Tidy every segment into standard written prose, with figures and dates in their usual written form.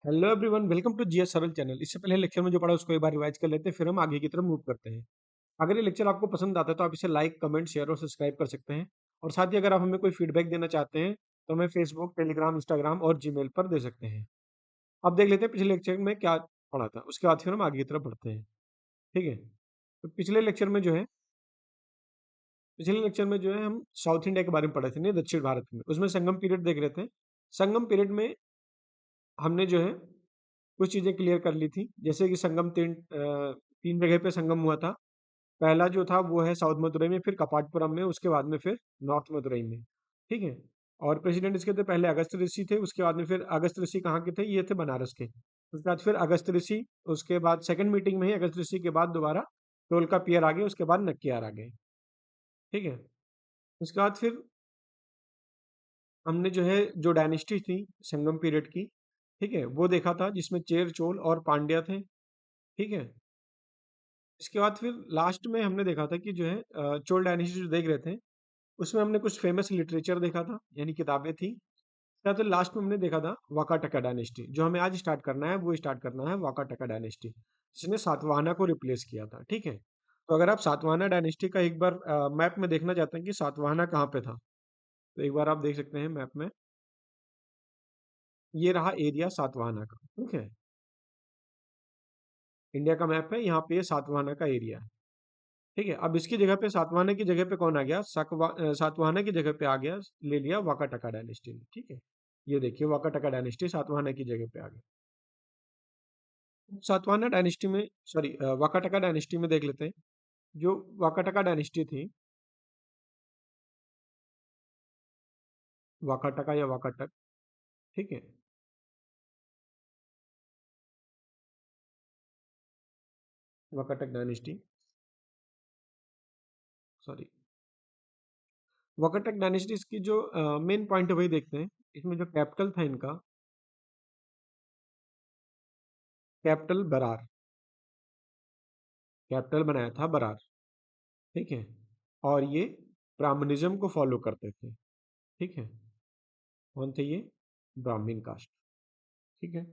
Hello everyone, welcome to GS Saral channel. इससे पहले lecture में जो पढ़ा उसको एक बार रिवाइज कर लेते हैं, फिर हम आगे की तरफ मूव करते हैं। अगर ये लेक्चर आपको पसंद आता है तो आप इसे लाइक, कमेंट, शेयर और सब्सक्राइब कर सकते हैं। और साथ ही अगर आप हमें कोई फीडबैक देना चाहते हैं तो हमें फेसबुक, टेलीग्राम, इंस्टाग्राम और जीमेल पर दे सकते हैं। अब देख लेते हैं पिछले लेक्चर में क्या पढ़ा था, उसके बाद फिर हम आगे की तरफ बढ़ते हैं। ठीक है। तो पिछले लेक्चर में जो है हम साउथ इंडिया के बारे में पढ़े थे, नहीं दक्षिण भारत में। उसमें संगम पीरियड देख रहे थे। संगम पीरियड में हमने जो है कुछ चीज़ें क्लियर कर ली थी, जैसे कि संगम 3 जगह पे संगम हुआ था। पहला जो था वो है साउथ मदुरई में, फिर कपाटपुरम में, उसके बाद में फिर नॉर्थ मदुरई में। ठीक है। और प्रेसिडेंट इसके थे पहले अगस्त ऋषि थे, उसके बाद में फिर अगस्त ऋषि कहाँ के थे, ये थे बनारस के। उसके बाद फिर अगस्त ऋषि, उसके बाद सेकंड मीटिंग में ही अगस्त ऋषि के बाद दोबारा टोलकापियर आ गए, उसके बाद नक्कियार आ गए। ठीक है। उसके बाद फिर हमने जो है जो डायनेस्टी थी संगम पीरियड की, ठीक है, वो देखा था जिसमें चेर, चोल और पांड्या थे। ठीक है। इसके बाद फिर लास्ट में हमने देखा था कि जो है चोल डायनेस्टी जो देख रहे थे उसमें हमने कुछ फेमस लिटरेचर देखा था, यानी किताबें थी। या तो लास्ट में हमने देखा था वाकाटका डायनेस्टी। जो हमें आज स्टार्ट करना है वो स्टार्ट करना है वाकाटका डायनेस्टी, जिसने सातवाहना को रिप्लेस किया था। ठीक है। तो अगर आप सातवाहना डायनेस्टी का एक बार मैप में देखना चाहते हैं कि सातवाहना कहाँ पे था, तो एक बार आप देख सकते हैं मैप में। ये रहा एरिया सातवाहना का। ठीक है। इंडिया का मैप है, यहाँ पे ये सातवाहना का एरिया है। ठीक है। अब इसकी जगह पे सातवाहना की जगह पे कौन आ गया, सातवाहना की जगह पे आ गया, ले लिया वाकाटका डायनेस्टी ने। ठीक है। ये देखिए वाकाटका डायनेस्टी सातवाहना की जगह पे आ गया। सातवाहना डायनेस्टी में, सॉरी, वाकाटका डायनेस्टी में देख लेते हैं। जो वाकाटका डायनेस्टी थी, वाकाटका या वाकाटक, ठीक है, Vakataka dynasty, sorry, Vakataka dynasty की जो मेन पॉइंट है वही देखते हैं। इसमें जो कैपिटल था इनका, कैपिटल बरार, कैपिटल बनाया था बरार। ठीक है। और ये ब्राह्मणिज्म को फॉलो करते थे। ठीक है। कौन थे ये, ब्राह्मण कास्ट। ठीक है।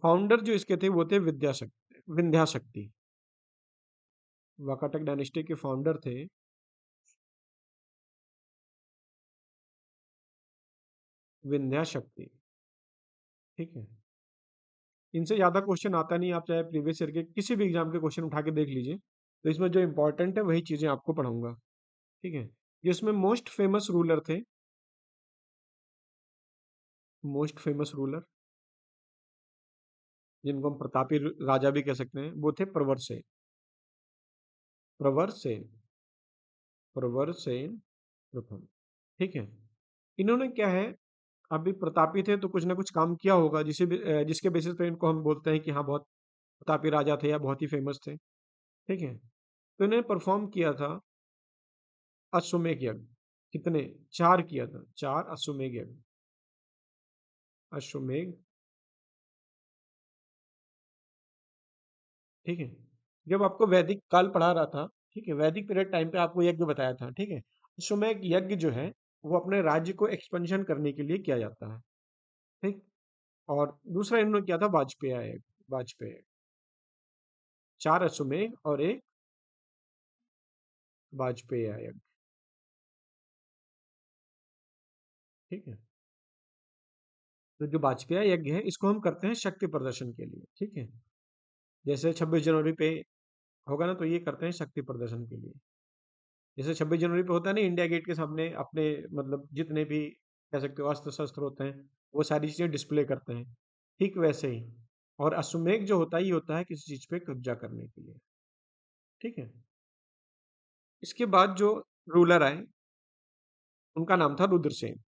फाउंडर जो इसके थे वो थे विंध्याशक्ति। वाकाटक डायनेस्टी के फाउंडर थे विंध्याशक्ति। ठीक है। इनसे ज़्यादा क्वेश्चन आता नहीं, आप चाहे प्रीवियस ईयर के किसी भी एग्जाम के क्वेश्चन उठा के देख लीजिए, तो इसमें जो इंपॉर्टेंट है वही चीज़ें आपको पढ़ाऊंगा। ठीक है। ये इसमें मोस्ट फेमस रूलर थे, मोस्ट फेमस रूलर, जिनको हम प्रतापी राजा भी कह सकते हैं, वो थे प्रवर सेन। प्रवर सेन, प्रवर सेन प्रथम। ठीक है। इन्होंने क्या है, अभी प्रतापी थे तो कुछ ना कुछ काम किया होगा, जिसके बेसिस पे इनको हम बोलते हैं कि हाँ बहुत प्रतापी राजा थे या बहुत ही फेमस थे। ठीक है। तो इन्होंने परफॉर्म किया था अश्वमेध यज्ञ। कितने, 4 किया था, 4 अश्वमेध यज्ञ। अश्वमेध। ठीक है। जब आपको वैदिक काल पढ़ा रहा था, ठीक है, वैदिक पीरियड टाइम पे आपको यज्ञ बताया था। ठीक है। अश्वमेध यज्ञ जो है वो अपने राज्य को एक्सपेंशन करने के लिए किया जाता है। ठीक। और दूसरा इन्होंने किया था वाजपेयी यज्ञ। वाजपेयी, 4 अश्वमेध और एक वाजपेयी यज्ञ। ठीक है। तो जो वाजपेयी यज्ञ है इसको हम करते हैं शक्ति प्रदर्शन के लिए। ठीक है। जैसे 26 जनवरी पे होगा ना, तो ये करते हैं शक्ति प्रदर्शन के लिए। जैसे 26 जनवरी पे होता है ना, इंडिया गेट के सामने अपने मतलब जितने भी कह सकते हो अस्त्र शस्त्र होते हैं वो सारी चीजें डिस्प्ले करते हैं। ठीक वैसे ही। और अश्वमेध जो होता है ये होता है किसी चीज पे कब्जा करने के लिए। ठीक है। इसके बाद जो रूलर आए उनका नाम था रुद्रसेन।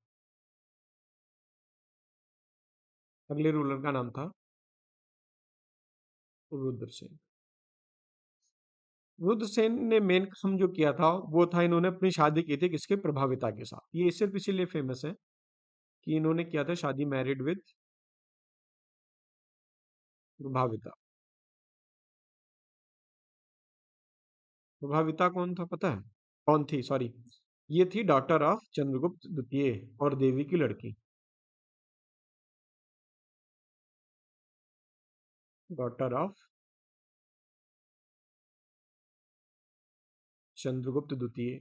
अगले रूलर का नाम था रुद्रसेन। रुद्रसेन ने मेन काम जो किया था वो था, इन्होंने अपनी शादी की थी किसके, प्रभाविता के साथ। ये सिर्फ इसीलिए फेमस है कि इन्होंने किया था शादी, मैरिड विद प्रभाविता। प्रभाविता कौन था पता है, कौन थी, सॉरी, ये थी डॉटर ऑफ चंद्रगुप्त द्वितीय और देवी की लड़की। डॉटर ऑफ चंद्रगुप्त द्वितीय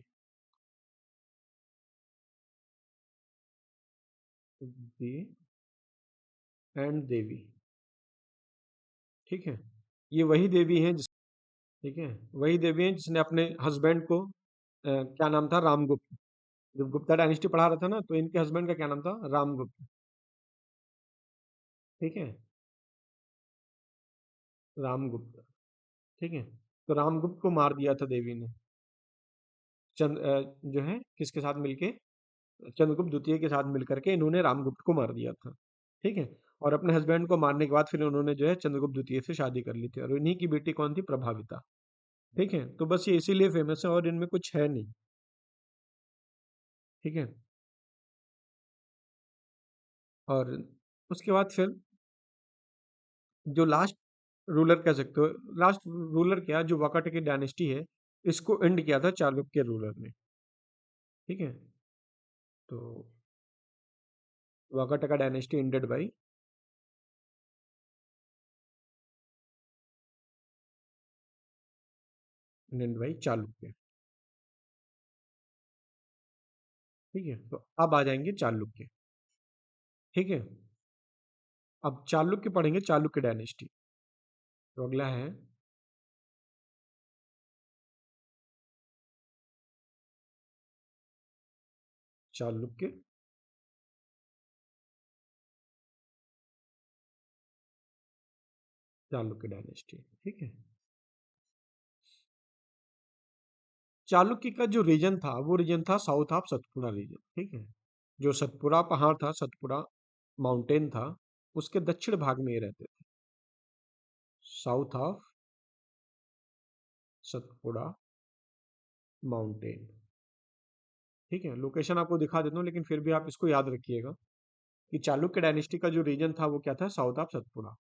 एंड देवी। ठीक है, ये वही देवी हैं जिस ठीक है, वही देवी हैं जिसने अपने हस्बैंड को क्या नाम था, रामगुप्त। जब गुप्ता डायनेस्टी पढ़ा रहा था ना, तो इनके हस्बैंड का क्या नाम था, रामगुप्त। ठीक है, रामगुप्त। ठीक है, तो रामगुप्त को मार दिया था देवी ने, जो है किसके साथ मिलके, चंद्रगुप्त द्वितीय के साथ मिलकर के इन्होंने रामगुप्त को मार दिया था। ठीक है, और अपने हस्बैंड को मारने के बाद फिर उन्होंने जो है चंद्रगुप्त द्वितीय से शादी कर ली थी, और इन्हीं की बेटी कौन थी, प्रभाविता। ठीक है, तो बस ये इसीलिए फेमस है, और इनमें कुछ है नहीं। ठीक है, और उसके बाद फिर जो लास्ट रूलर कह सकते हो, लास्ट रूलर क्या, जो वाकाटकी डायनेस्टी है, इसको एंड किया था चालुक्य रूलर ने। ठीक है, तो Vakataka dynasty ended by Chalukya. ठीक है, तो अब आ जाएंगे चालुक्य। ठीक है, अब चालुक्य पढ़ेंगे, चालुक्य डायनेस्टी। तो अगला है चालुक्य चालुक्य डायनेस्टी। ठीक है, चालुक्य का जो रीजन था, वो रीजन था साउथ ऑफ सतपुड़ा रीजन। ठीक है, जो सतपुड़ा पहाड़ था, सतपुड़ा माउंटेन था, उसके दक्षिण भाग में ये रहते थे। South of Satpura mountain. ठीक है, लोकेशन आपको दिखा देता हूँ, लेकिन फिर भी आप इसको याद रखिएगा कि चालुक्य डायनेस्टी का जो रीजन था वो क्या था, साउथ ऑफ सतपुड़ा।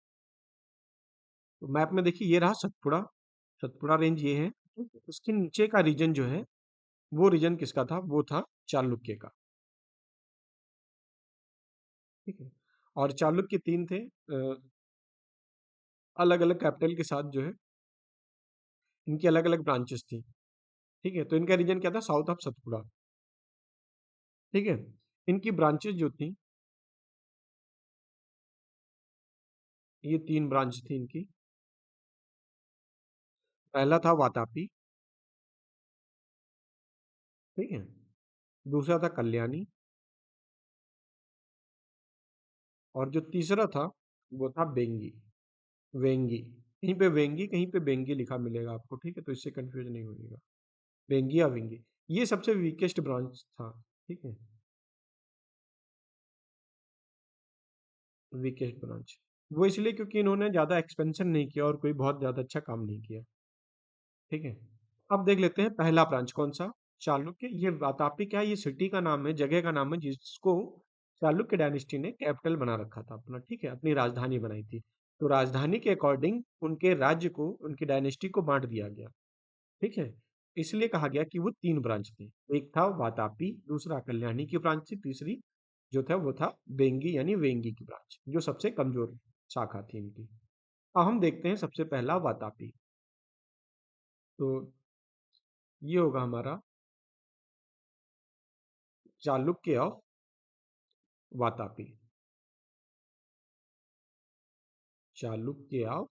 तो मैप में देखिए, ये रहा सतपुड़ा, सतपुड़ा रेंज ये है। ठीक है? उसके नीचे का रीजन जो है, वो रीजन किसका था, वो था चालुक्य का। ठीक है, और चालुक्य तीन थे, अलग अलग कैपिटल के साथ जो है, इनकी अलग अलग ब्रांचेस थी। ठीक है, तो इनका रीजन क्या था, साउथ ऑफ सतपुड़ा। ठीक है, इनकी ब्रांचेस जो थी, ये तीन ब्रांच थी इनकी। पहला था वातापी। ठीक है, दूसरा था कल्याणी, और जो तीसरा था वो था बेंगी, वेंगी। कहीं पे वेंगी, कहीं पे बेंगी लिखा मिलेगा आपको। ठीक है, तो इससे कंफ्यूज नहीं होइएगा, बेंगी या वेंगी। ये सबसे वीकेस्ट ब्रांच था। ठीक है, वीकेस्ट ब्रांच वो इसलिए क्योंकि इन्होंने ज़्यादा एक्सपेंशन नहीं किया और कोई बहुत ज़्यादा अच्छा काम नहीं किया। ठीक है, अब देख लेते हैं पहला ब्रांच कौन सा, चालुक्य। ये वातापी क्या है, ये सिटी का नाम है, जगह का नाम है, जिसको चालुक्य डायनेस्टी ने कैपिटल बना रखा था अपना। ठीक है, अपनी राजधानी बनाई थी। तो राजधानी के अकॉर्डिंग उनके राज्य को, उनकी डायनेस्टी को बांट दिया गया। ठीक है, इसलिए कहा गया कि वो तीन ब्रांच थे। एक था वातापी, दूसरा कल्याणी की ब्रांच थी, तीसरी जो था वो था बेंगी यानी वेंगी की ब्रांच, जो सबसे कमजोर शाखा थी इनकी। अब हम देखते हैं सबसे पहला वातापी। तो ये होगा हमारा चालुक्य ऑफ वातापी। चालुक्य ऑफ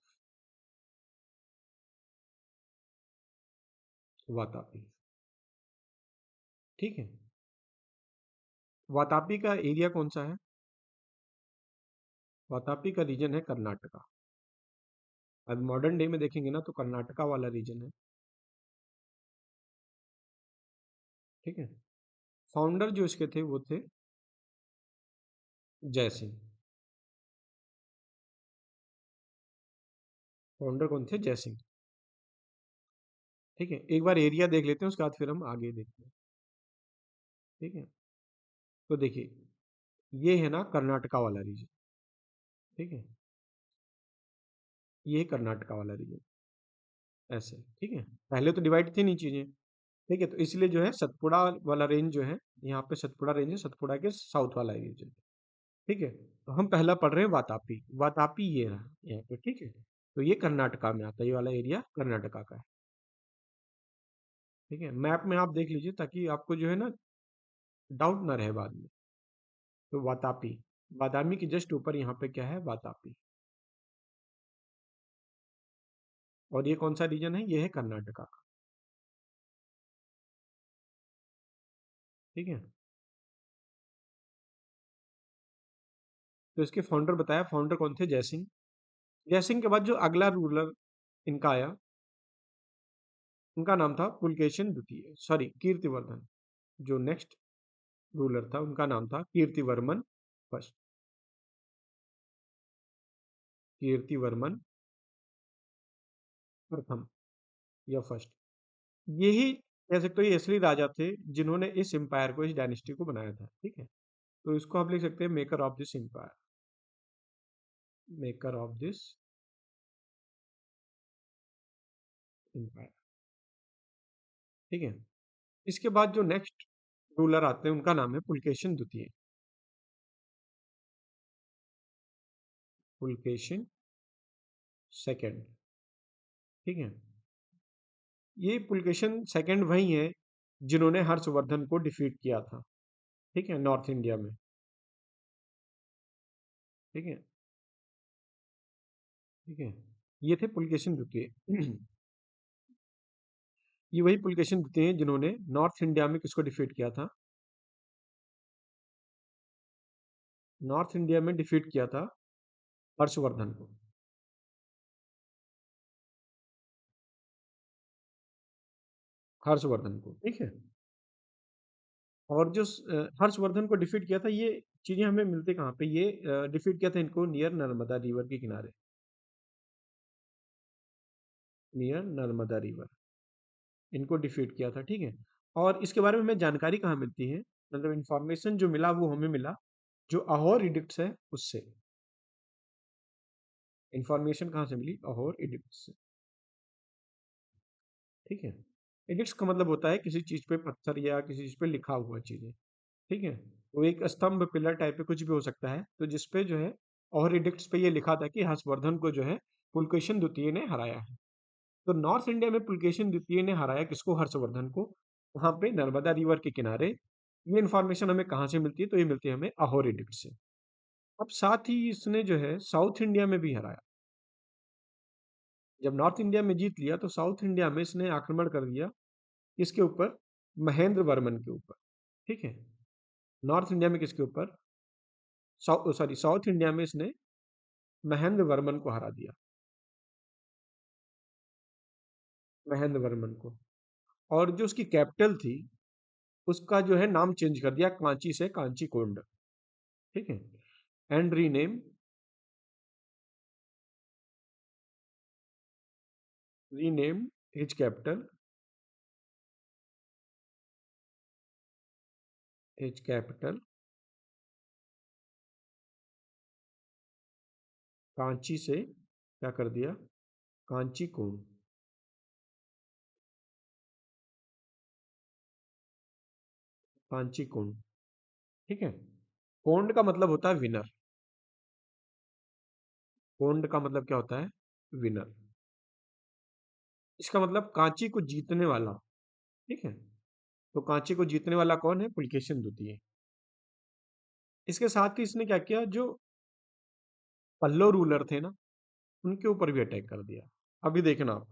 वातापी। ठीक है, वातापी का एरिया कौन सा है, वातापी का रीजन है कर्नाटका। अब मॉडर्न डे में देखेंगे ना, तो कर्नाटका वाला रीजन है। ठीक है, फाउंडर जो इसके थे वो थे जय सिंह। फाउंडर कौन थे, जय सिंह। ठीक है, एक बार एरिया देख लेते हैं, उसके बाद फिर हम आगे देखते हैं। ठीक है, तो देखिए, ये है ना कर्नाटका वाला रीजन। ठीक है, ये है कर्नाटका वाला रीजन, ऐसे। ठीक है, पहले तो डिवाइड थी नहीं चीजें। ठीक है, तो इसलिए जो है सतपुड़ा वाला रेंज जो है, यहाँ पे सतपुड़ा रेंज है, सतपुड़ा के साउथ वाला रीजन। ठीक है, तो हम पहला पढ़ रहे हैं वातापी। वातापी ये रहा यहाँ पे। ठीक है, तो ये कर्नाटका में आता है, ये वाला एरिया कर्नाटका का है। ठीक है, मैप में आप देख लीजिए ताकि आपको जो है ना डाउट ना रहे बाद में। तो वातापी, बादामी के जस्ट ऊपर यहाँ पे क्या है, वातापी। और ये कौन सा रीजन है, ये है कर्नाटका का। ठीक है, तो इसके फाउंडर बताया, फाउंडर कौन थे, जयसिंह। जयसिंह के बाद जो अगला रूलर इनका आया, उनका नाम था पुलकेशिन द्वितीय, सॉरी कीर्तिवर्धन। जो नेक्स्ट रूलर था उनका नाम था कीर्तिवर्मन फर्स्ट, कीर्तिवर्मन प्रथम या फर्स्ट। यही कह सकते हो ये असली राजा थे जिन्होंने इस एम्पायर को, इस डायनेस्टी को बनाया था। ठीक है, तो इसको आप लिख सकते हैं maker of this empire, maker of this empire. ठीक है, इसके बाद जो नेक्स्ट रूलर आते हैं उनका नाम है पुलकेशिन द्वितीय, पुलकेशिन सेकंड। ठीक है, ये पुलकेशिन सेकंड वही है जिन्होंने हर्षवर्धन को डिफीट किया था। ठीक है, नॉर्थ इंडिया में। ठीक है, ठीक है, ये थे पुलकेशिन द्वितीय। ये वही पुलकेशिन द्वितीय हैं जिन्होंने नॉर्थ इंडिया में किसको डिफीट किया था, नॉर्थ इंडिया में डिफीट किया था हर्षवर्धन को। हर्षवर्धन को, ठीक है। और जो हर्षवर्धन को डिफीट किया था, ये चीजें हमें मिलती कहाँ पे, ये डिफीट किया था इनको नियर नर्मदा रिवर के किनारे, नियर नर्मदा रिवर इनको डिफीट किया था। ठीक है, और इसके बारे में हमें जानकारी कहाँ मिलती है, मतलब इंफॉर्मेशन जो मिला वो हमें मिला जो अहोर इडिक्ट्स है उससे। इंफॉर्मेशन कहाँ से मिली, अहोर इडिक्ट्स से। ठीक है, एडिक्ट्स का मतलब होता है किसी चीज पे पत्थर या किसी चीज पे लिखा हुआ चीजें। ठीक है, वो एक स्तंभ पिलर टाइप पे कुछ भी हो सकता है, तो जिसपे जो है और एडिक्ट्स पे ये लिखा था कि हर्षवर्धन को जो है पुलकेशिन द्वितीय ने हराया है। तो नॉर्थ इंडिया में पुलकेशिन द्वितीय ने हराया किसको, हर्षवर्धन को, वहां पे नर्मदा रिवर के किनारे। ये इन्फॉर्मेशन हमें कहाँ से मिलती है, तो ये मिलती है हमें अहोर एडिक्ट से। अब साथ ही इसने जो है साउथ इंडिया में भी हराया। जब नॉर्थ इंडिया में जीत लिया तो साउथ इंडिया में इसने आक्रमण कर दिया, किसके ऊपर, महेंद्र वर्मन के ऊपर। ठीक है, नॉर्थ इंडिया में किसके ऊपर, साउथ इंडिया में इसने महेंद्र वर्मन को हरा दिया, महेंद्र वर्मन को। और जो उसकी कैपिटल थी उसका जो है नाम चेंज कर दिया, कांची से कांची कोंड। ठीक है, and rename, rename his capital, his capital Kanchi से क्या कर दिया, कांची कोंड। कांची कोंड। ठीक है, कोंड का मतलब होता है विनर, कोंड का मतलब क्या होता है, विनर। इसका मतलब कांची को जीतने वाला। ठीक है, तो कांची को जीतने वाला कौन है, पुलकेशिन द्वितीय। इसके साथ ही इसने क्या किया, जो पल्लो रूलर थे ना उनके ऊपर भी अटैक कर दिया। अभी देखना आप,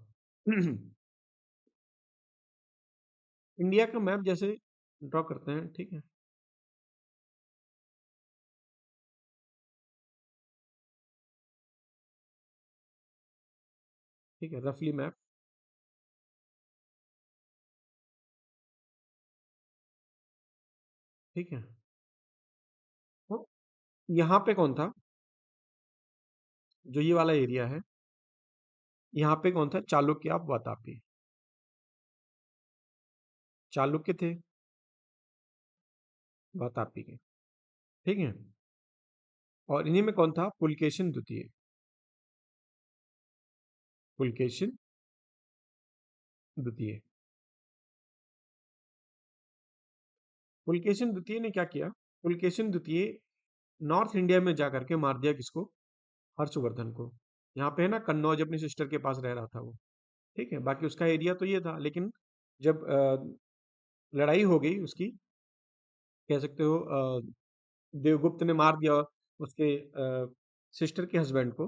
इंडिया का मैप जैसे ड्रॉ करते हैं। ठीक है, ठीक है, रफली मैप। ठीक है, तो यहाँ पे कौन था, जो ये वाला एरिया है, यहाँ पे कौन था, चालुक्य ऑफ वातापी, चालुक्य थे वातापी के। ठीक है, और इन्हीं में कौन था, पुलकेशिन द्वितीय, पुलकेशिन द्वितीय। पुलकेशिन द्वितीय ने क्या किया, पुलकेशिन द्वितीय नॉर्थ इंडिया में जाकर के मार दिया किसको, हर्षवर्धन को। यहाँ पे है ना कन्नौज अपनी सिस्टर के पास रह रहा था वो, ठीक है? बाकी उसका एरिया तो ये था, लेकिन जब लड़ाई हो गई उसकी, कह सकते हो देवगुप्त ने मार दिया उसके सिस्टर के हस्बैंड को,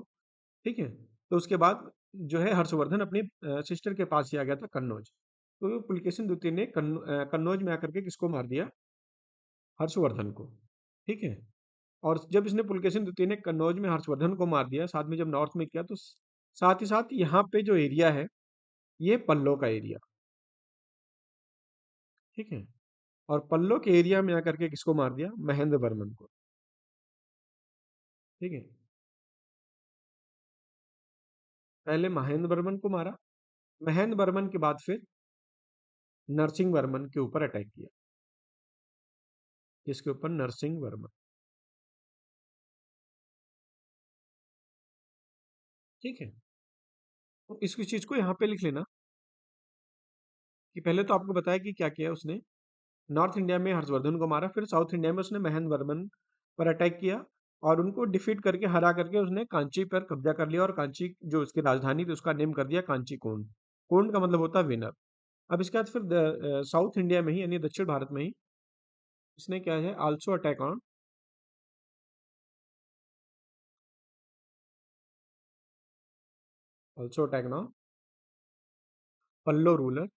ठीक है? तो उसके बाद जो है हर्षवर्धन अपनी सिस्टर के पास ही आ गया था कन्नौज। तो पुलकेशिन द्वितीय ने कन्नौज में आकर के किसको मार दिया? हर्षवर्धन को, ठीक है? और जब इसने पुलकेशिन द्वितीय ने कन्नौज में हर्षवर्धन को मार दिया, साथ में जब नॉर्थ में किया, तो साथ ही साथ यहाँ पे जो एरिया है, ये पल्लव का एरिया, ठीक है? और पल्लव के एरिया में आकर के किसको मार दिया? महेंद्र वर्मन को, ठीक है? पहले महेंद्र वर्मन को मारा, महेंद्र वर्मन के बाद फिर नरसिंह वर्मन के ऊपर अटैक किया। किसके ऊपर? नरसिंह वर्मन, ठीक है? तो इसकी चीज को यहाँ पे लिख लेना कि पहले तो आपको बताया कि क्या किया उसने। नॉर्थ इंडिया में हर्षवर्धन को मारा, फिर साउथ इंडिया में उसने महेंद्र वर्मन पर अटैक किया और उनको डिफीट करके, हरा करके उसने कांची पर कब्जा कर लिया, और कांची जो उसकी राजधानी थी उसका नेम कर दिया कांची कोंड। कोंड का मतलब होता है विनर। अब इसके बाद फिर साउथ इंडिया में ही, यानी दक्षिण भारत में ही, इसने क्या है, also attack on, also attack on पल्लो रूलर।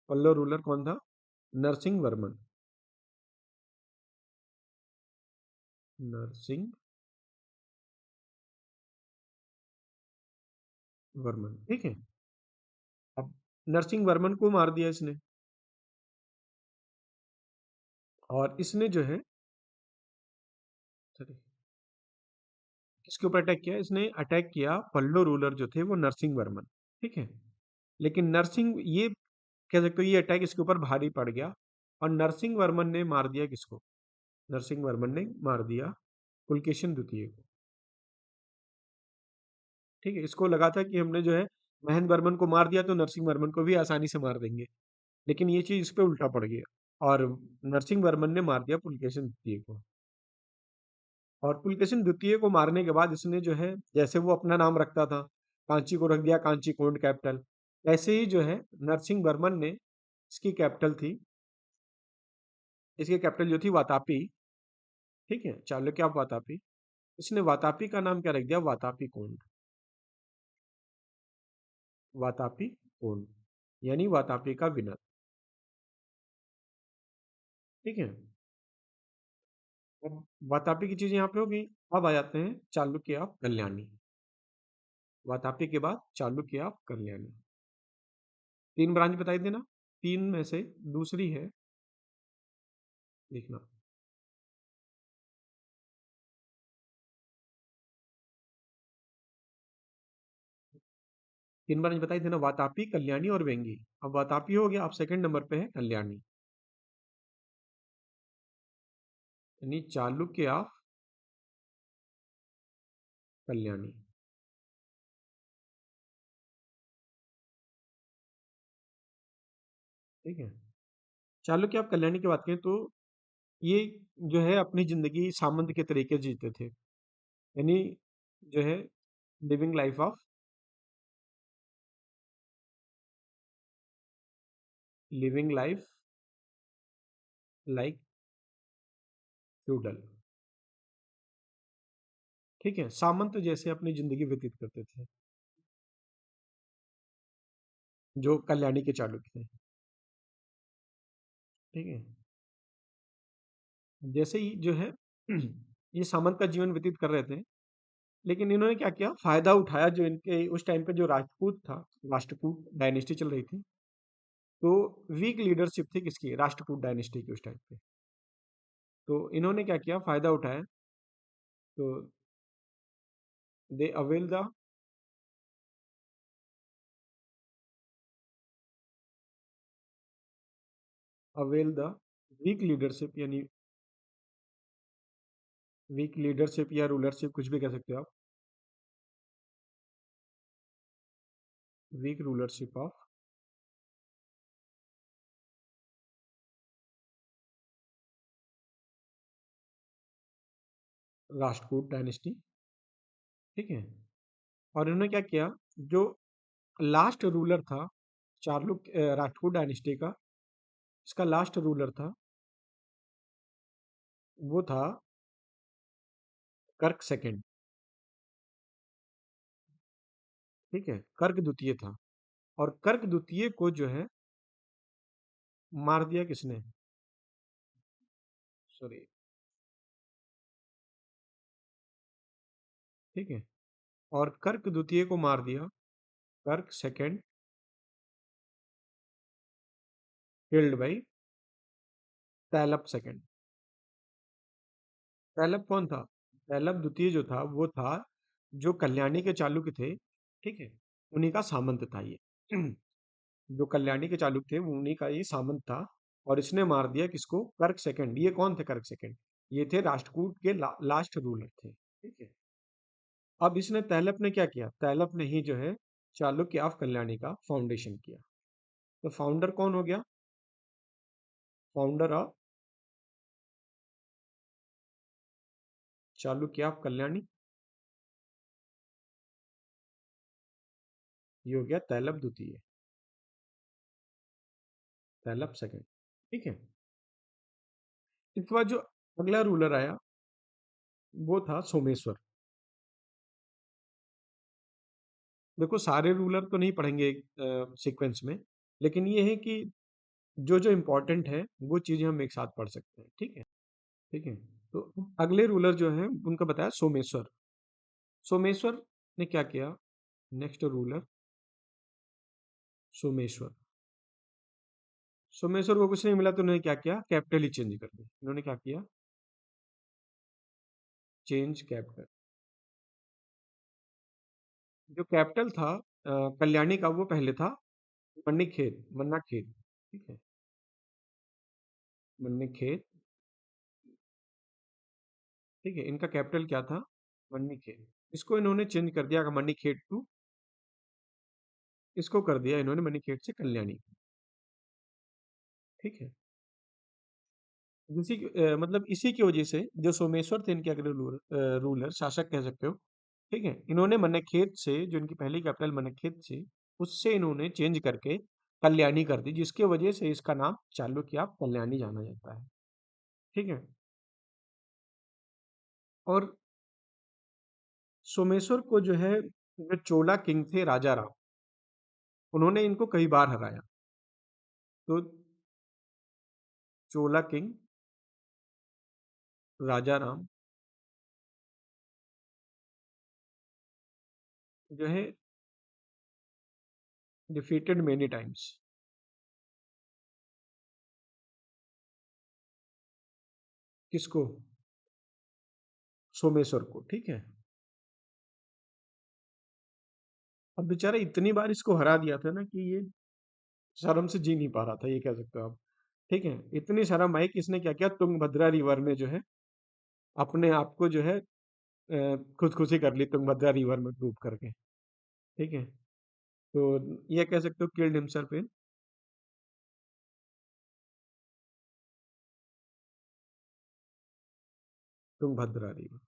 पल्लो रूलर कौन था? नरसिंह वर्मन, नरसिंह वर्मन, ठीक है? अब नरसिंह वर्मन को मार दिया इसने, और इसने जो है, sorry, किसके ऊपर अटैक किया? इसने अटैक किया पल्लो रूलर जो थे वो नरसिंह वर्मन, ठीक है? लेकिन नरसिंह, ये कह सकते हो ये अटैक इसके ऊपर भारी पड़ गया, और नरसिंह वर्मन ने मार दिया किसको? नरसिंह वर्मन ने मार दिया पुलकेशिन द्वितीय को, ठीक है? इसको लगा था कि हमने जो है महेंद्र वर्मन को मार दिया तो नरसिंह वर्मन को भी आसानी से मार देंगे, लेकिन ये चीज इस पे उल्टा पड़ गया, और नरसिंह वर्मन ने मार दिया पुलकेशिन द्वितीय को। और पुलकेशिन द्वितीय को मारने के बाद इसने जो है, जैसे वो अपना नाम रखता था, कांची को रख दिया कांची कोंड कैपिटल, ऐसे ही जो है नरसिंह वर्मन ने, इसकी कैपिटल थी, इसकी कैपिटल जो थी वातापी, ठीक है? चालुक्य ऑफ वातापी, इसने वातापी का नाम क्या रख दिया? वातापी कोंड, वातापी कोंड, यानी वातापी का विनर, ठीक है? अब वातापी की चीज यहाँ पे होगी। अब आ जाते हैं चालुक्य ऑफ कल्याणी। वातापी के बाद चालुक्य ऑफ कल्याणी। तीन ब्रांच बताई देना, तीन में से दूसरी है, देखना। तीन ब्रांच बताई देना, वातापी, कल्याणी और वेंगी। अब वातापी हो गया, अब सेकंड नंबर पे है कल्याणी, यानी चालुक्य ऑफ कल्याणी, ठीक है? चालुक्य ऑफ कल्याणी की बात करें तो ये जो है अपनी जिंदगी सामंत के तरीके से जीते थे, यानी जो है living life of, living life like feudal, ठीक है? सामंत जैसे अपनी जिंदगी व्यतीत करते थे, जो कल्याणी के चालुक्य थे, ठीक है? जैसे ही जो है ये सामंत का जीवन व्यतीत कर रहे थे, लेकिन इन्होंने क्या किया, फायदा उठाया, जो इनके उस टाइम पे जो राजपूत था, राष्ट्रकूट डायनेस्टी चल रही थी, तो वीक लीडरशिप थी किसकी? राष्ट्रकूट डायनेस्टी की उस टाइम पे। तो इन्होंने क्या किया, फायदा उठाया, तो they avail the weak leadership, यानी वीक लीडरशिप या रूलरशिप, कुछ भी कह सकते हो आप, weak rulership of Rashtrakuta dynasty, ठीक है। और इन्होंने क्या किया, जो लास्ट रूलर था राष्ट्रकूट डायनेस्टी का, इसका लास्ट रूलर था, वो था कर्क सेकंड, ठीक है। कर्क द्वितीय था। और कर्क द्वितीय को जो है मार दिया किसने, सॉरी, ठीक है। और कर्क द्वितीय को मार दिया कर्क second, killed by Tailap second. Tailap कौन था? तैलप द्वितीय जो था वो था जो कल्याणी के चालुक्य थे, ठीक है, उन्हीं का सामंत था ये। जो कल्याणी के चालुक्य थे वो उन्हीं का ये सामंत था। और इसने मार दिया किसको? कर्क सेकंड। ये कौन थे कर्क सेकंड? ये थे राष्ट्रकूट के लास्ट रूलर थे, ठीक है। अब इसने तैलप ने क्या किया? तैलप ने ही जो है चालुक्य ऑफ कल्याणी का फाउंडेशन किया। तो फाउंडर कौन हो गया? Founder of Chalukya of Kalyani, ये हो गया तैलप द्वितीय, तैलप सेकंड, ठीक है। इसके बाद जो अगला रूलर आया वो था सोमेश्वर। देखो सारे रूलर तो नहीं पढ़ेंगे सीक्वेंस में, लेकिन ये है कि जो जो इम्पोर्टेंट है वो चीजें हम एक साथ पढ़ सकते हैं, ठीक है, ठीक है। तो अगले रूलर जो है उनका बताया सोमेश्वर। सोमेश्वर ने क्या किया? Next ruler Someshwar. सोमेश्वर को कुछ नहीं मिला तो उन्होंने क्या किया? कैपिटल ही चेंज कर दी। इन्होंने क्या किया? Change capital. जो कैपिटल था कल्याणी का, वो पहले था मन्नीखेत, मन्ना खेत, ठीक है, मन्नीखेत, ठीक है। इनका कैपिटल क्या था? मन्नीखेत। इसको इन्होंने चेंज कर दिया मन्नीखेत टू, इसको कर दिया इन्होंने मन्नीखेत से कल्याणी, ठीक है। मतलब इसी की वजह से जो सोमेश्वर थे इनके अगले रूलर शासक कह सकते हो, ठीक है, इन्होंने मन्नखेत से, जो इनकी पहली कैपिटल मन्नखेत से, उससे इन्होंने चेंज करके कल्याणी कर दी, जिसकी वजह से इसका नाम चालुक्य ऑफ कल्याणी जाना जाता है, ठीक है। और सोमेश्वर को जो है, जो चोला किंग थे राजा राम, उन्होंने इनको कई बार हराया। तो चोला किंग राजा राम जो है डिफीटेड मेनी टाइम्स किसको? सोमेश्वर को, ठीक है। अब बेचारा इतनी बार इसको हरा दिया था ना कि ये शर्म से जी नहीं पा रहा था, ये कह सकते हो आप, ठीक है। इतनी शर्म आई कि इसने क्या किया, तुंगभद्रा रिवर में जो है अपने आप को जो है खुदकुशी कर ली, तुंगभद्रा रिवर में डूब करके, ठीक है। तो ये कह सकते हो killed himself in Tungabhadra river,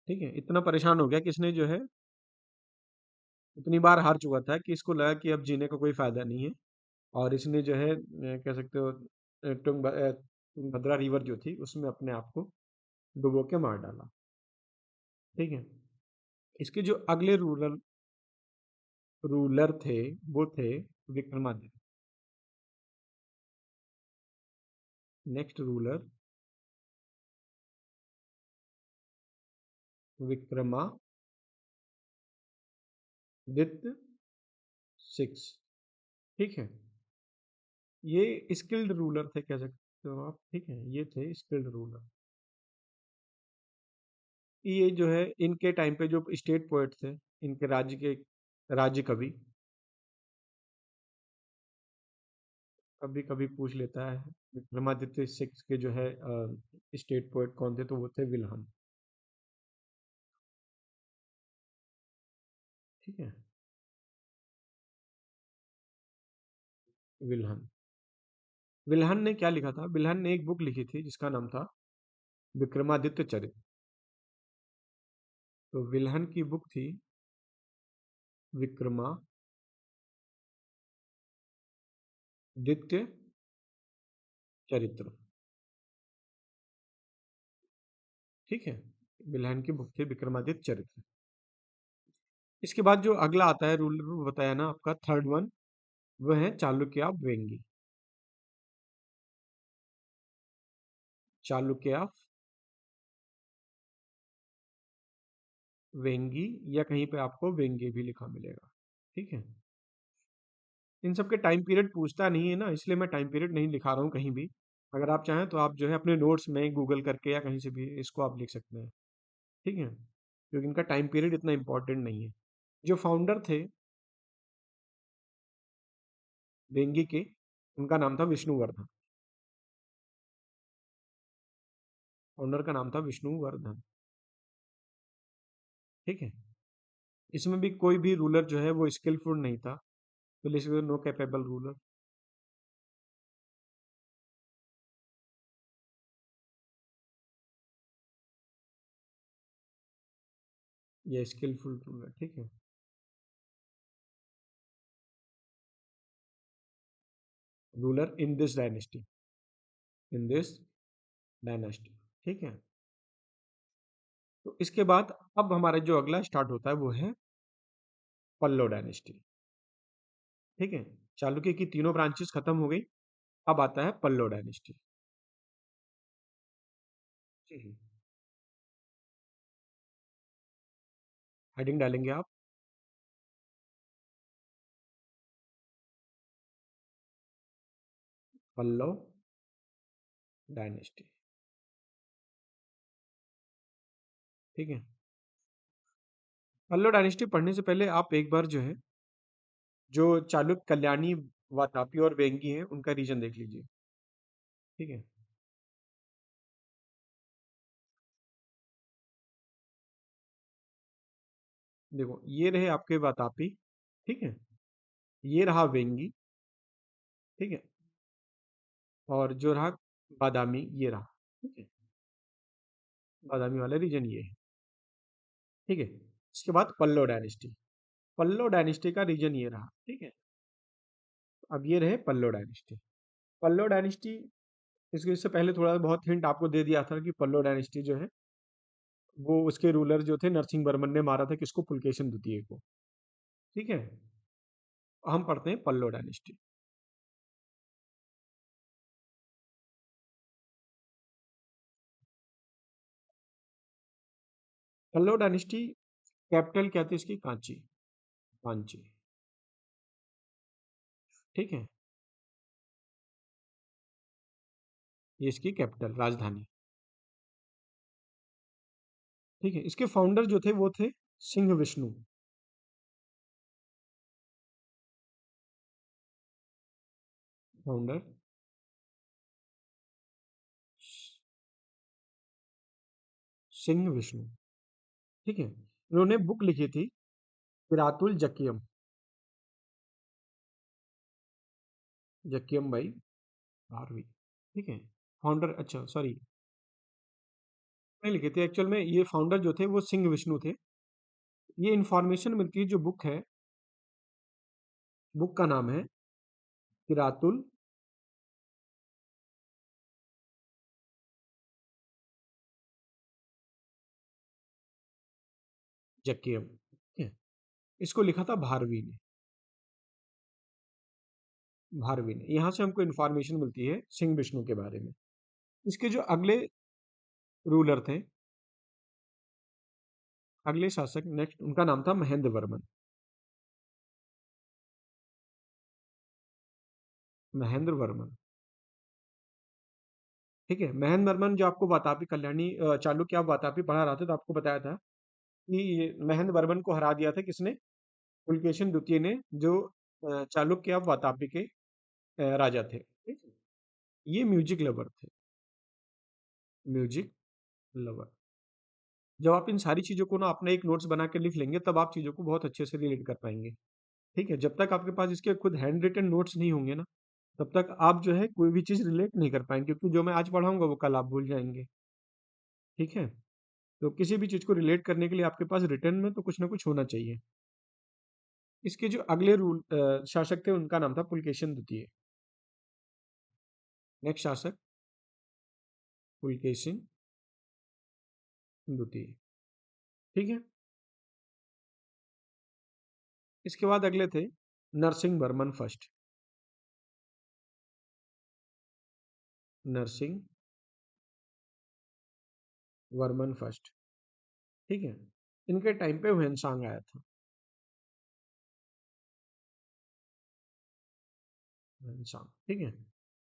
ठीक है। इतना परेशान हो गया कि इसने जो है इतनी बार हार चुका था कि इसको लगा कि अब जीने का कोई फायदा नहीं है। और इसने जो है कह सकते हो तुंगभद्रा रिवर जो थी उसमें अपने आप को डुबो के मार डाला, ठीक है। इसके जो अगले रूलर थे वो थे Vikramaditya. Next ruler Vikramaditya six, ठीक है। ये स्किल्ड रूलर थे कह सकते हो आप, ठीक है, ये थे स्किल्ड रूलर। ये जो है इनके टाइम पे जो स्टेट पोएट थे, इनके राज्य कवि, कभी कभी पूछ लेता है विक्रमादित्य सिक्स के जो है स्टेट पोएट कौन थे, तो वो थे विल्हम, ठीक है। विल्हन। विल्हन ने क्या लिखा था? विल्हन ने एक बुक लिखी थी जिसका नाम था विक्रमादित्य चरित्र। तो विल्हन की बुक थी विक्रमादित्य चरित्र। ठीक है, विल्हन की बुक थी विक्रमादित्य चरित्र। इसके बाद जो अगला आता है रूलर, वो बताया ना आपका थर्ड वन, वह है चालुक्य ऑफ वेंगी। चालुक्य ऑफ वेंगी, या कहीं पे आपको वेंगे भी लिखा मिलेगा। ठीक है, इन सब के टाइम पीरियड पूछता नहीं है ना, इसलिए मैं टाइम पीरियड नहीं लिखा रहा हूँ कहीं भी। अगर आप चाहें तो आप जो है अपने नोट्स में गूगल करके या कहीं से भी इसको आप लिख सकते हैं। ठीक है, क्योंकि इनका टाइम पीरियड इतना इंपॉर्टेंट नहीं है। जो फाउंडर थे वेंगी के, उनका नाम था विष्णुवर्धन। फाउंडर का नाम था विष्णुवर्धन। ठीक है, इसमें भी कोई भी रूलर जो है वो स्किलफुल नहीं था, तो नो कैपेबल रूलर। ये स्किलफुल रूलर। ठीक है, ruler in this dynasty, in this dynasty. ठीक है, तो इसके बाद अब हमारा जो अगला स्टार्ट होता है वो है पल्लव डायनेस्टी। ठीक है, चालुक्य की तीनों ब्रांचेस खत्म हो गई, अब आता है पल्लव डायनेस्टी। ठीक है, हेडिंग डालेंगे आप पल्लव डायनेस्टी। ठीक है, पल्लव डायनेस्टी पढ़ने से पहले आप एक बार जो है जो चालुक्य, कल्याणी, वातापी और वेंगी हैं उनका रीजन देख लीजिए। ठीक है, देखो ये रहे आपके वातापी। ठीक है, ये रहा वेंगी। ठीक है, और जो रहा बादामी, ये रहा। ठीक है, बादामी वाला रीजन ये है। ठीक है, इसके बाद पल्लव डायनेस्टी। पल्लव डायनेस्टी का रीजन ये रहा। ठीक है, अब ये रहे पल्लव डायनेस्टी। पल्लव डायनेस्टी, इससे पहले थोड़ा बहुत हिंट आपको दे दिया था कि पल्लव डायनेस्टी जो है वो उसके रूलर जो थे नरसिंह वर्मन ने मारा था किसको? पुलकेशिन द्वितीय को। ठीक है, हम पढ़ते हैं Pallava dynasty. Pallava dynasty capital क्या थी इसकी? कांची। कांची। ठीक है, ये इसकी कैपिटल, राजधानी। ठीक है, इसके फाउंडर जो थे वो थे सिंह विष्णु। फाउंडर सिंह विष्णु। ठीक है, इन्होंने बुक लिखी थी पिरातुल जकियम। जकियम भाई 12वीं। ठीक है, फाउंडर, अच्छा सॉरी, नहीं लिखे थे एक्चुअल में, ये फाउंडर जो थे वो सिंह विष्णु थे। ये इंफॉर्मेशन मिलती है, जो बुक है, बुक का नाम है किरातुल जक्कियम। ठीक है, इसको लिखा था भारवी ने। भारवी ने, यहाँ से हमको इंफॉर्मेशन मिलती है सिंह विष्णु के बारे में। इसके जो अगले रूलर थे, अगले शासक नेक्स्ट, उनका नाम था महेंद्र वर्मन। महेंद्र वर्मन। ठीक है, महेंद्र वर्मन जो आपको वातापी कल्याणी चालुक्य आप वातापी पढ़ा रहा था, तो आपको बताया था कि ये महेंद्र वर्मन को हरा दिया था किसने? पुलकेशिन द्वितीय ने, जो चालुक्य आप वातापी के राजा थे। ठीक है, ये म्यूजिक लवर थे। Music lover. जब आप इन सारी चीज़ों को ना अपना एक नोट्स बना के लिख लेंगे, तब आप चीज़ों को बहुत अच्छे से रिलेट कर पाएंगे। ठीक है, जब तक आपके पास इसके खुद हैंड रिटन नोट्स नहीं होंगे ना, तब तक आप जो है कोई भी चीज़ रिलेट नहीं कर पाएँगे, क्योंकि जो मैं आज पढ़ाऊँगा वो कल आप भूल जाएँगे, ठीक है? तो किसी भी चीज़ को रिलेट करने के लिए आपके पास रिटन में तो कुछ ना कुछ होना चाहिए। इसके जो अगले शासक थे उनका नाम था पुलकेशिन द्वितीय। नेक्स्ट शासक पुलकेशिन द्वितीय, ठीक है? इसके बाद अगले थे नरसिंह वर्मन फर्स्ट। नरसिंह वर्मन फर्स्ट, ठीक है? इनके टाइम पे ह्वेनसांग आया था। ह्वेनसांग, ठीक है?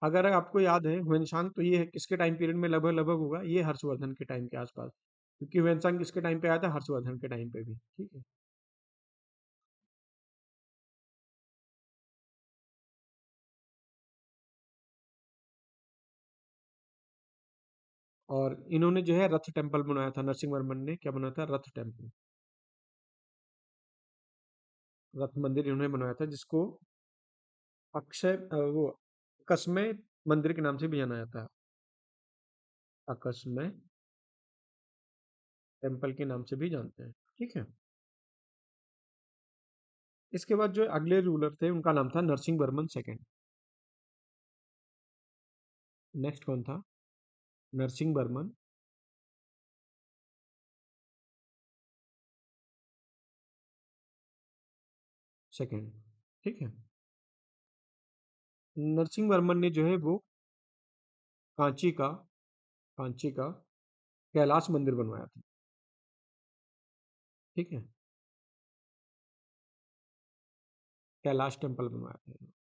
अगर आपको याद है ह्वेनसांग, तो ये किसके टाइम पीरियड में लगभग लगभग होगा, ये हर्षवर्धन के टाइम के आसपास, क्योंकि ह्वेनसांग किसके टाइम पे आया था, हर्षवर्धन के टाइम पे भी, ठीक है? और इन्होंने जो है रथ टेम्पल बनवाया था, नरसिंह वर्मन ने क्या बनवाया था, रथ टेम्पल, रथ मंदिर इन्होंने बनवाया था, जिसको वो अकस्मय मंदिर के नाम से भी जाना जाता है। अकस्मय टेम्पल के नाम से भी जानते हैं, ठीक है? इसके बाद जो अगले रूलर थे उनका नाम था नरसिंह वर्मन सेकंड। नेक्स्ट कौन था, नरसिंह वर्मन सेकंड, ठीक है? नरसिंह वर्मन ने जो है वो कांची का कांची का कैलाश मंदिर बनवाया था, ठीक है? कैलाश टेम्पल बनवाया था।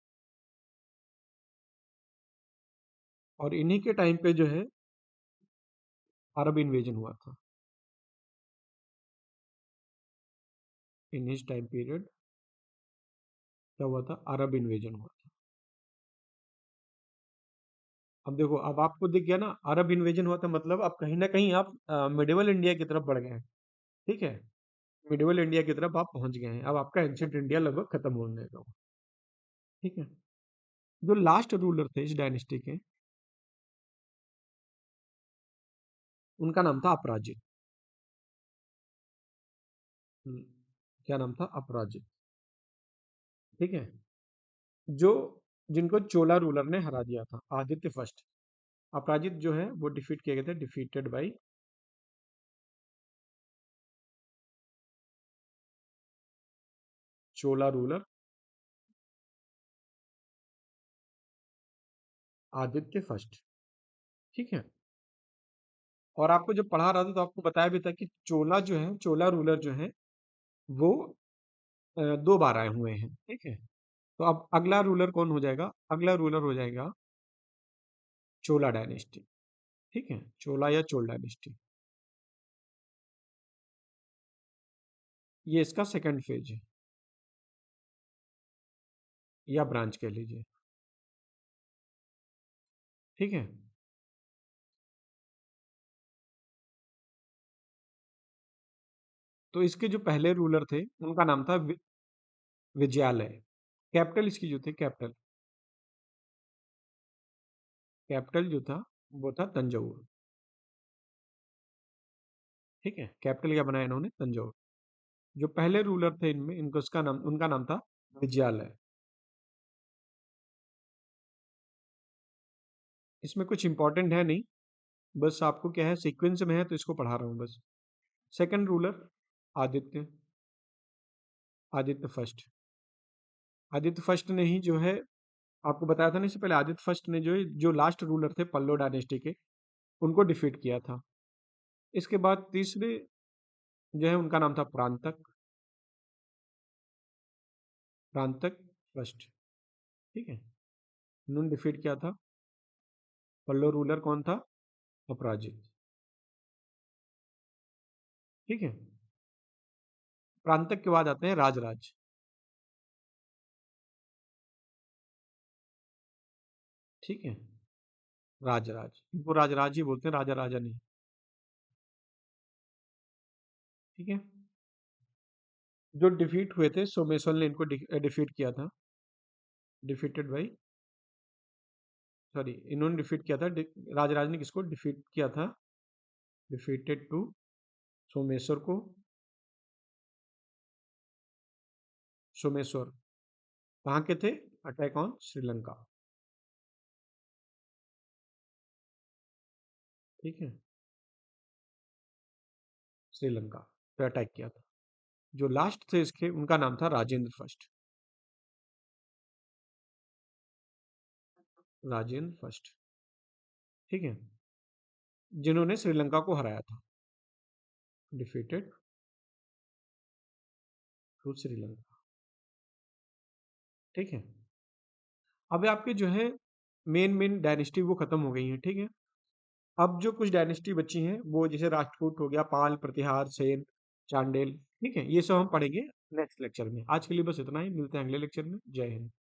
और इन्हीं के टाइम पे जो है अरब इन्वेजन हुआ था। इन हिज टाइम पीरियड क्या हुआ था, अरब इन्वेजन हुआ था। अब देखो, अब आपको दिख गया ना, अरब इन्वेजन हुआ था, मतलब अब कहीं ना कहीं आप मिडिवल इंडिया की तरफ बढ़ गए हैं, ठीक है? मिडिवल इंडिया की तरफ आप पहुंच गए हैं, अब आपका एंशियंट इंडिया लगभग खत्म होने का, ठीक है? जो लास्ट रूलर थे इस डायनेस्टी के, उनका नाम था अपराजित। हम्म, क्या नाम था, अपराजित, ठीक है? जो जिनको चोला रूलर ने हरा दिया था, आदित्य फर्स्ट। अपराजित जो है वो डिफीट किए गए थे, defeated by Chola ruler Aditya first, ठीक है? और आपको जब पढ़ा रहा था तो आपको बताया भी था कि चोला जो है, चोला रूलर जो है वो 2 बार आए हुए हैं, ठीक है? तो अब अगला रूलर कौन हो जाएगा, अगला रूलर हो जाएगा चोला डायनेस्टी, ठीक है? चोला या चोल डायनेस्टी, ये इसका सेकंड फेज है, या ब्रांच कह लीजिए, ठीक है? तो इसके जो पहले रूलर थे उनका नाम था विजयालय। कैपिटल इसकी जो थी, कैपिटल जो था वो था तंजौर, ठीक है? कैपिटल क्या बनाया इन्होंने, तंजौर। जो पहले रूलर थे इनमें, इनको उसका नाम उनका नाम था विजयालय। इसमें कुछ इंपॉर्टेंट है नहीं, बस आपको क्या है, सीक्वेंस में है तो इसको पढ़ा रहा हूँ बस। Second ruler Aditya, Aditya first. Aditya first ने ही जो है, आपको बताया था ना इससे पहले, आदित्य फर्स्ट ने जो लास्ट रूलर थे पल्लो डायनेस्टी के, उनको डिफीट किया था। इसके बाद तीसरे जो है उनका नाम था प्रांतक, प्रांतक फर्स्ट, ठीक है? उन्होंने डिफीट किया था। पल्लो रूलर कौन था, अपराजित, ठीक है? प्रांतक के बाद आते हैं राजराज, ठीक है? राजराज, इनको राजराज ही बोलते हैं, राजा राजा नहीं, ठीक है? जो डिफीट हुए थे, सोमेश्वर ने इनको डिफीट किया था, डिफीटेड बाई सॉरी, इन्होंने डिफीट किया था, राजराज ने किसको डिफीट किया था? डिफीटेड टू सोमेश्वर को, सोमेश्वर कहाँ के थे? Attack on Sri Lanka. ठीक है, श्रीलंका पे अटैक किया था। जो लास्ट थे इसके, उनका नाम था राजेंद्र फर्स्ट। राजेंद्र फर्स्ट, ठीक है, जिन्होंने श्रीलंका को हराया था। डिफीटेड टू श्रीलंका, ठीक है। अब आपके जो है मेन मेन डायनेस्टी वो खत्म हो गई हैं, ठीक है। अब जो कुछ डायनेस्टी बची हैं वो जैसे राष्ट्रकूट हो गया, पाल, प्रतिहार, सेन, चांडेल, ठीक है, ये सब हम पढ़ेंगे नेक्स्ट लेक्चर में। आज के लिए बस इतना ही, मिलते हैं अगले लेक्चर में। जय हिंद।